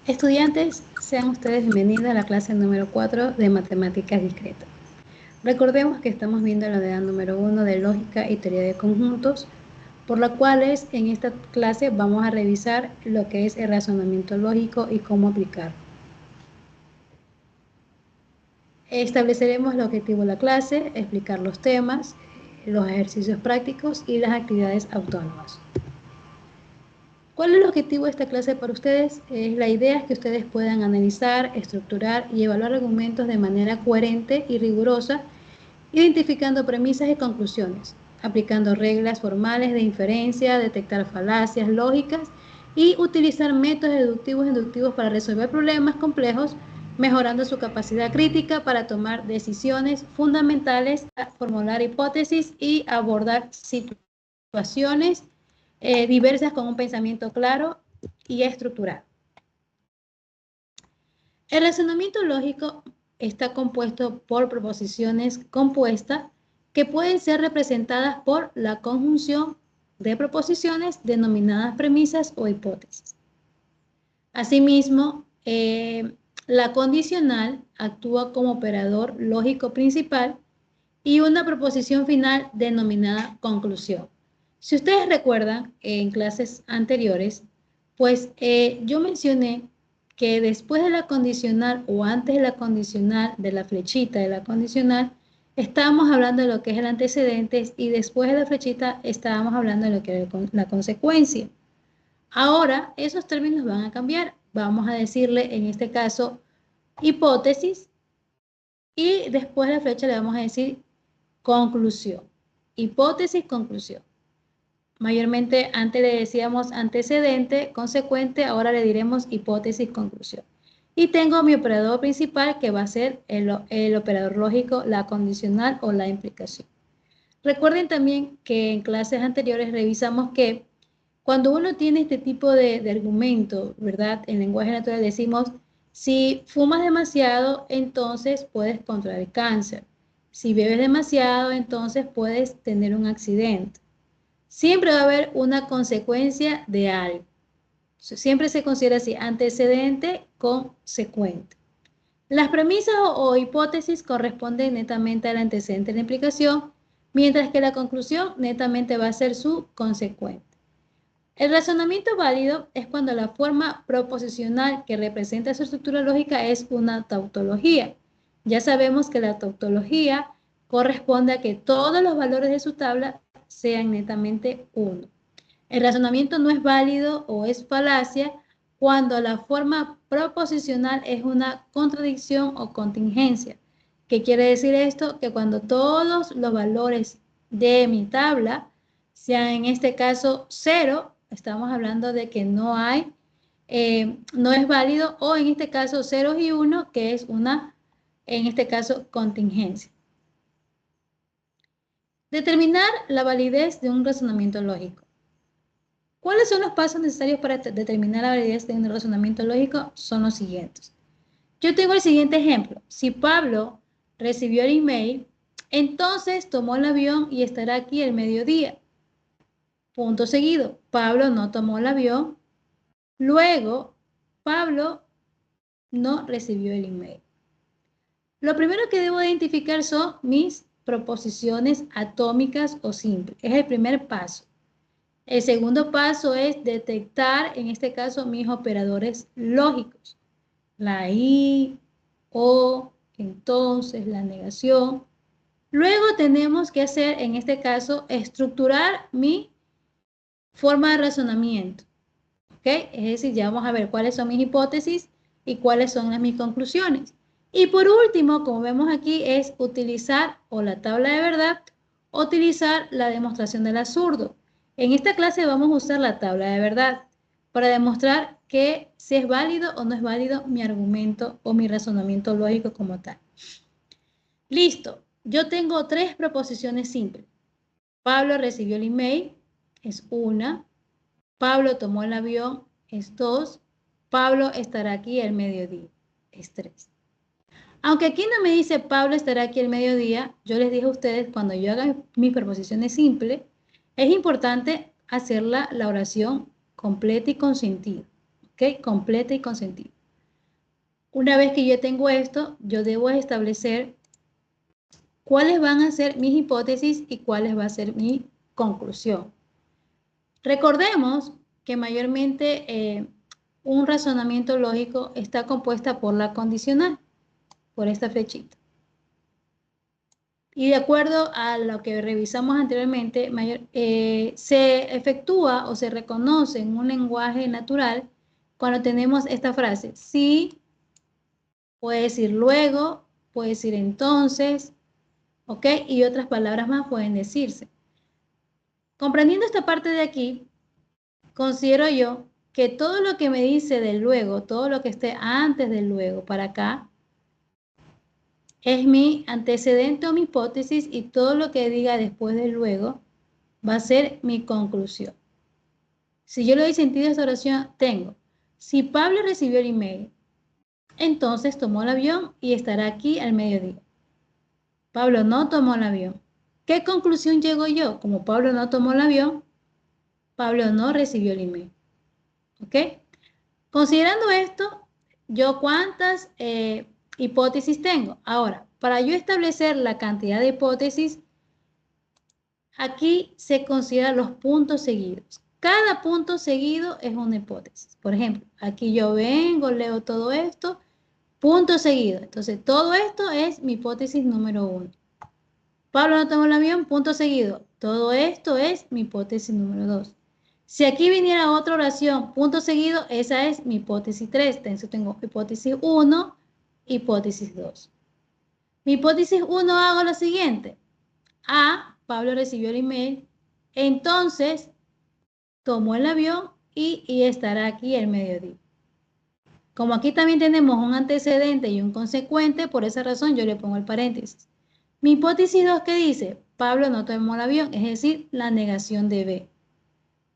Estudiantes, sean ustedes bienvenidos a la clase número 4 de Matemáticas Discretas. Recordemos que estamos viendo la unidad número 1 de Lógica y Teoría de Conjuntos, por la cual en esta clase vamos a revisar lo que es el razonamiento lógico y cómo aplicarlo. Estableceremos el objetivo de la clase, explicar los temas, los ejercicios prácticos y las actividades autónomas. ¿Cuál es el objetivo de esta clase para ustedes? La idea es que ustedes puedan analizar, estructurar y evaluar argumentos de manera coherente y rigurosa, identificando premisas y conclusiones, aplicando reglas formales de inferencia, detectar falacias lógicas y utilizar métodos deductivos e inductivos para resolver problemas complejos, mejorando su capacidad crítica para tomar decisiones fundamentales, formular hipótesis y abordar situaciones diversas con un pensamiento claro y estructurado. El razonamiento lógico está compuesto por proposiciones compuestas que pueden ser representadas por la conjunción de proposiciones denominadas premisas o hipótesis. Asimismo, la condicional actúa como operador lógico principal y una proposición final denominada conclusión. Si ustedes recuerdan, en clases anteriores, pues yo mencioné que después de la condicional o antes de la condicional, de la flechita de la condicional, estábamos hablando de lo que es el antecedente y después de la flechita estábamos hablando de lo que es la consecuencia. Ahora esos términos van a cambiar. Vamos a decirle en este caso hipótesis y después de la flecha le vamos a decir conclusión. Hipótesis, conclusión. Mayormente antes le decíamos antecedente, consecuente, ahora le diremos hipótesis, conclusión. Y tengo mi operador principal que va a ser el operador lógico, la condicional o la implicación. Recuerden también que en clases anteriores revisamos que cuando uno tiene este tipo de argumento, ¿verdad? En lenguaje natural decimos, si fumas demasiado, entonces puedes contraer cáncer. Si bebes demasiado, entonces puedes tener un accidente. Siempre va a haber una consecuencia de algo. Siempre se considera así, antecedente, consecuente. Las premisas o hipótesis corresponden netamente al antecedente de la implicación, mientras que la conclusión netamente va a ser su consecuente. El razonamiento válido es cuando la forma proposicional que representa su estructura lógica es una tautología. Ya sabemos que la tautología corresponde a que todos los valores de su tabla sean netamente 1. El razonamiento no es válido o es falacia cuando la forma proposicional es una contradicción o contingencia. ¿Qué quiere decir esto? Que cuando todos los valores de mi tabla sean en este caso 0, estamos hablando de que no es válido, o en este caso 0 y 1, que es una, en este caso, contingencia. Determinar la validez de un razonamiento lógico. ¿Cuáles son los pasos necesarios para determinar la validez de un razonamiento lógico? Son los siguientes. Yo tengo el siguiente ejemplo. Si Pablo recibió el email, entonces tomó el avión y estará aquí el mediodía. Punto seguido. Pablo no tomó el avión. Luego, Pablo no recibió el email. Lo primero que debo identificar son mis proposiciones atómicas o simples. Es el primer paso. El segundo paso es detectar, en este caso, mis operadores lógicos. La y, o, entonces, la negación. Luego tenemos que hacer, en este caso, estructurar mi forma de razonamiento. ¿Ok? Es decir, ya vamos a ver cuáles son mis hipótesis y cuáles son mis conclusiones. Y por último, como vemos aquí, es utilizar o la tabla de verdad o utilizar la demostración del absurdo. En esta clase vamos a usar la tabla de verdad para demostrar que si es válido o no es válido mi argumento o mi razonamiento lógico como tal. Listo. Yo tengo 3 proposiciones simples. Pablo recibió el email, es una. Pablo tomó el avión, es 2. Pablo estará aquí el mediodía, es 3. Aunque aquí no me dice Pablo estará aquí el mediodía, yo les dije a ustedes, cuando yo haga mis proposiciones simples, es importante hacer la oración completa y con sentido. ¿Ok? Completa y con sentido. Una vez que yo tengo esto, yo debo establecer cuáles van a ser mis hipótesis y cuáles va a ser mi conclusión. Recordemos que mayormente un razonamiento lógico está compuesta por la condicional, por esta flechita. Y de acuerdo a lo que revisamos anteriormente, se efectúa o se reconoce en un lenguaje natural cuando tenemos esta frase. Sí, puede decir luego, puede decir entonces, ¿ok? Y otras palabras más pueden decirse. Comprendiendo esta parte de aquí, considero yo que todo lo que me dice del luego, todo lo que esté antes del luego para acá, es mi antecedente o mi hipótesis y todo lo que diga después del luego va a ser mi conclusión. Si yo le doy sentido a esta oración, tengo, si Pablo recibió el email, entonces tomó el avión y estará aquí al mediodía. Pablo no tomó el avión. ¿Qué conclusión llego yo? Como Pablo no tomó el avión, Pablo no recibió el email. ¿Ok? Considerando esto, ¿yo cuántas hipótesis tengo? Ahora, para yo establecer la cantidad de hipótesis, aquí se consideran los puntos seguidos. Cada punto seguido es una hipótesis. Por ejemplo, aquí yo vengo, leo todo esto, punto seguido. Entonces, todo esto es mi hipótesis número 1. Pablo no tomó el avión, punto seguido. Todo esto es mi hipótesis número 2. Si aquí viniera otra oración, punto seguido, esa es mi hipótesis 3. Entonces tengo hipótesis 1, hipótesis 2. Mi hipótesis 1 hago lo siguiente. A, Pablo recibió el email, entonces tomó el avión y estará aquí el mediodía. Como aquí también tenemos un antecedente y un consecuente, por esa razón yo le pongo el paréntesis. Mi hipótesis 2, ¿qué dice? Pablo no tomó el avión, es decir, la negación de B.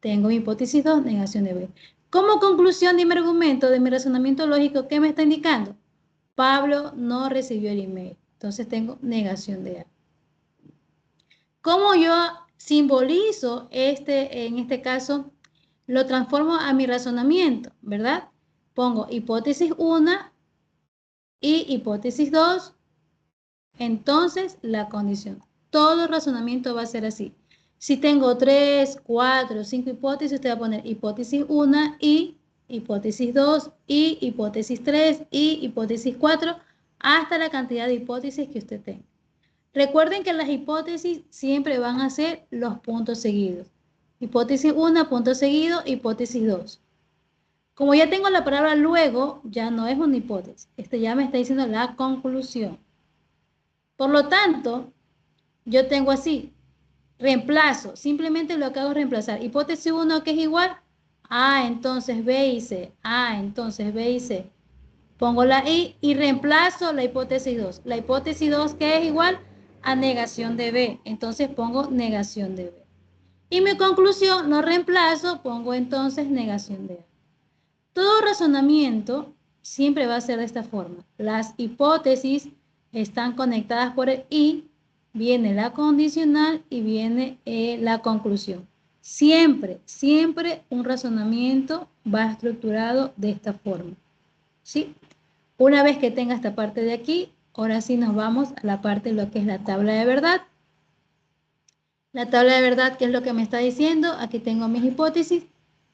Tengo mi hipótesis 2, negación de B. Como conclusión de mi argumento, de mi razonamiento lógico, ¿qué me está indicando? Pablo no recibió el email. Entonces tengo negación de A. ¿Cómo yo simbolizo en este caso, lo transformo a mi razonamiento, ¿verdad? Pongo hipótesis 1 y hipótesis 2, entonces la condición. Todo razonamiento va a ser así. Si tengo 3, 4, 5 hipótesis, usted va a poner hipótesis 1 y hipótesis 2 y hipótesis 3 y hipótesis 4 hasta la cantidad de hipótesis que usted tenga. Recuerden que las hipótesis siempre van a ser los puntos seguidos. Hipótesis 1, punto seguido, hipótesis 2. Como ya tengo la palabra luego, ya no es una hipótesis. Este ya me está diciendo la conclusión. Por lo tanto, yo tengo así, reemplazo. Simplemente lo que hago es reemplazar. Hipótesis 1 que es igual a, entonces B y C. A, entonces B y C. Pongo la I y reemplazo la hipótesis 2. La hipótesis 2 que es igual a negación de B. Entonces pongo negación de B. Y mi conclusión no reemplazo, pongo entonces negación de A. Todo razonamiento siempre va a ser de esta forma. Las hipótesis están conectadas por el I, viene la condicional y viene la conclusión. Siempre, siempre un razonamiento va estructurado de esta forma. ¿Sí? Una vez que tenga esta parte de aquí, ahora sí nos vamos a la parte de lo que es la tabla de verdad. La tabla de verdad, ¿qué es lo que me está diciendo? Aquí tengo mis hipótesis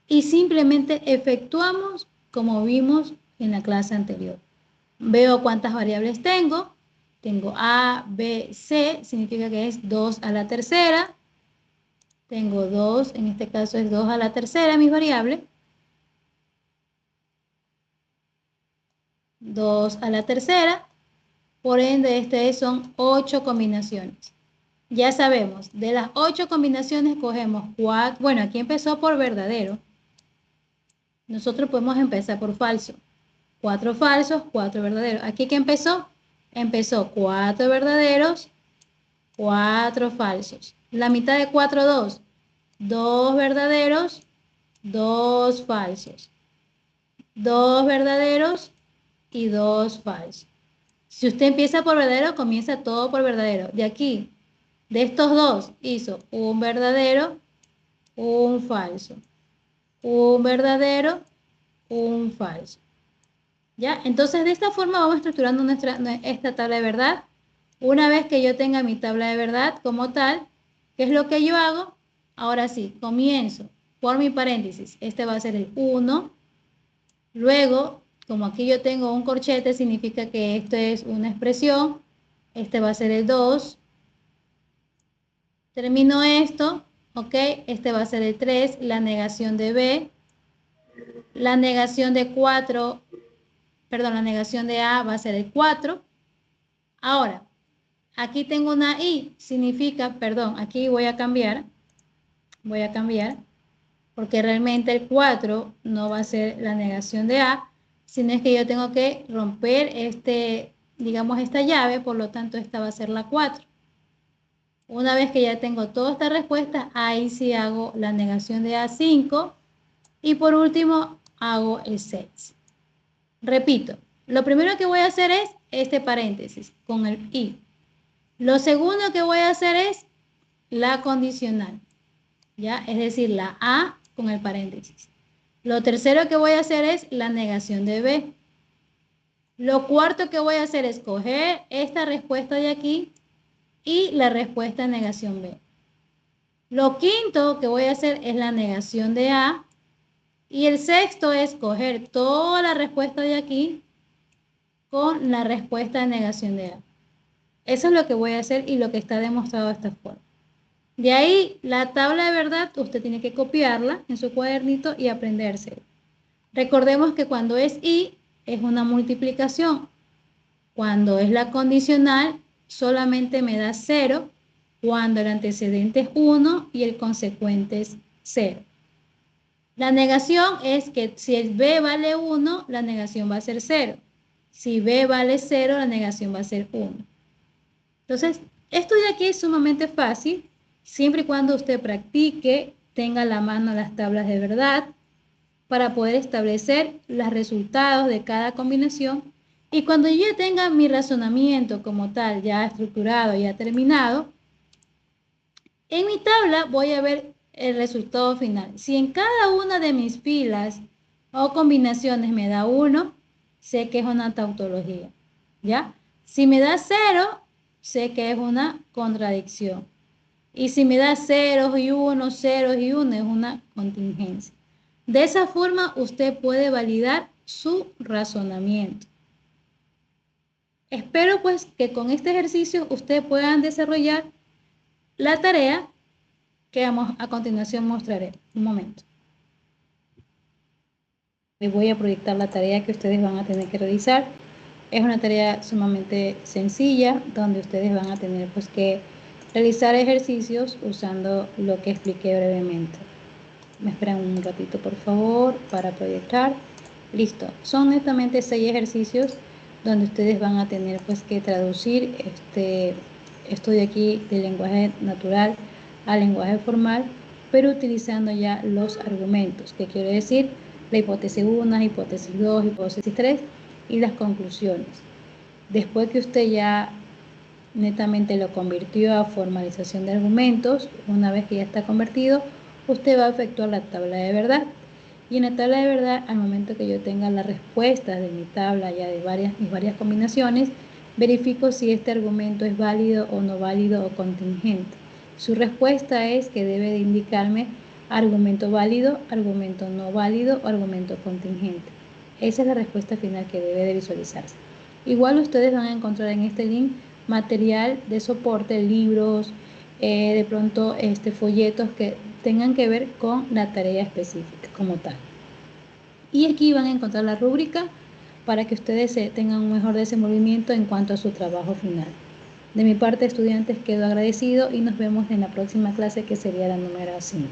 y simplemente efectuamos como vimos en la clase anterior. Veo cuántas variables tengo. Tengo A, B, C, significa que es 2 a la tercera. Tengo 2, en este caso es 2 a la tercera, mis variables. 2 a la tercera. Por ende, son 8 combinaciones. Ya sabemos, de las 8 combinaciones cogemos 4. Bueno, aquí empezó por verdadero. Nosotros podemos empezar por falso. 4 falsos, 4 verdaderos. Aquí, ¿qué empezó? Empezó 4 verdaderos, 4 falsos. La mitad de 4, 2. 2 verdaderos, 2 falsos. 2 verdaderos y 2 falsos. Si usted empieza por verdadero, comienza todo por verdadero. De aquí, de estos dos, hizo un verdadero, un falso. Un verdadero, un falso. ¿Ya? Entonces, de esta forma vamos estructurando esta tabla de verdad. Una vez que yo tenga mi tabla de verdad como tal, ¿qué es lo que yo hago? Ahora sí, comienzo por mi paréntesis. Este va a ser el 1. Luego, como aquí yo tengo un corchete, significa que esto es una expresión. Este va a ser el 2. Termino esto, ¿ok? Este va a ser el 3, la negación de B. La negación de 4, perdón, la negación de A va a ser el 4. Ahora, aquí tengo una I, significa, perdón, aquí voy a cambiar, porque realmente el 4 no va a ser la negación de A, sino es que yo tengo que romper digamos, esta llave, por lo tanto esta va a ser la 4. Una vez que ya tengo toda esta respuesta, ahí sí hago la negación de A5 y por último hago el 6. Repito, lo primero que voy a hacer es este paréntesis con el I. Lo segundo que voy a hacer es la condicional, ¿ya? Es decir, la A con el paréntesis. Lo tercero que voy a hacer es la negación de B. Lo cuarto que voy a hacer es coger esta respuesta de aquí y la respuesta de negación B. Lo quinto que voy a hacer es la negación de A. Y el sexto es coger toda la respuesta de aquí con la respuesta de negación de A. Eso es lo que voy a hacer y lo que está demostrado de esta forma. De ahí, la tabla de verdad, usted tiene que copiarla en su cuadernito y aprendérsela. Recordemos que cuando es I, es una multiplicación. Cuando es la condicional, solamente me da 0 cuando el antecedente es 1 y el consecuente es 0. La negación es que si el B vale 1, la negación va a ser 0. Si B vale 0, la negación va a ser 1. Entonces, esto de aquí es sumamente fácil, siempre y cuando usted practique, tenga a la mano las tablas de verdad, para poder establecer los resultados de cada combinación. Y cuando yo ya tenga mi razonamiento como tal, ya estructurado, ya terminado, en mi tabla voy a ver el resultado final. Si en cada una de mis filas o combinaciones me da 1, sé que es una tautología, ¿ya? Si me da 0, sé que es una contradicción. Y si me da ceros y 1, es una contingencia. De esa forma usted puede validar su razonamiento. Espero pues que con este ejercicio ustedes puedan desarrollar la tarea que a continuación mostraré. Un momento. Les voy a proyectar la tarea que ustedes van a tener que realizar. Es una tarea sumamente sencilla donde ustedes van a tener pues que realizar ejercicios usando lo que expliqué brevemente. Me esperan un ratito por favor para proyectar. Listo, son netamente 6 ejercicios donde ustedes van a tener pues que traducir esto de aquí del lenguaje natural al lenguaje formal, pero utilizando ya los argumentos, que quiere decir la hipótesis 1, hipótesis 2, hipótesis 3 y las conclusiones. Después que usted ya netamente lo convirtió a formalización de argumentos, una vez que ya está convertido, usted va a efectuar la tabla de verdad. Y en la tabla de verdad, al momento que yo tenga las respuestas de mi tabla ya de mis varias combinaciones, verifico si este argumento es válido o no válido o contingente. Su respuesta es que debe de indicarme argumento válido, argumento no válido o argumento contingente. Esa es la respuesta final que debe de visualizarse. Igual ustedes van a encontrar en este link material de soporte, libros, de pronto folletos que tengan que ver con la tarea específica como tal. Y aquí van a encontrar la rúbrica para que ustedes tengan un mejor desenvolvimiento en cuanto a su trabajo final. De mi parte, estudiantes, quedo agradecido y nos vemos en la próxima clase que sería la número 5.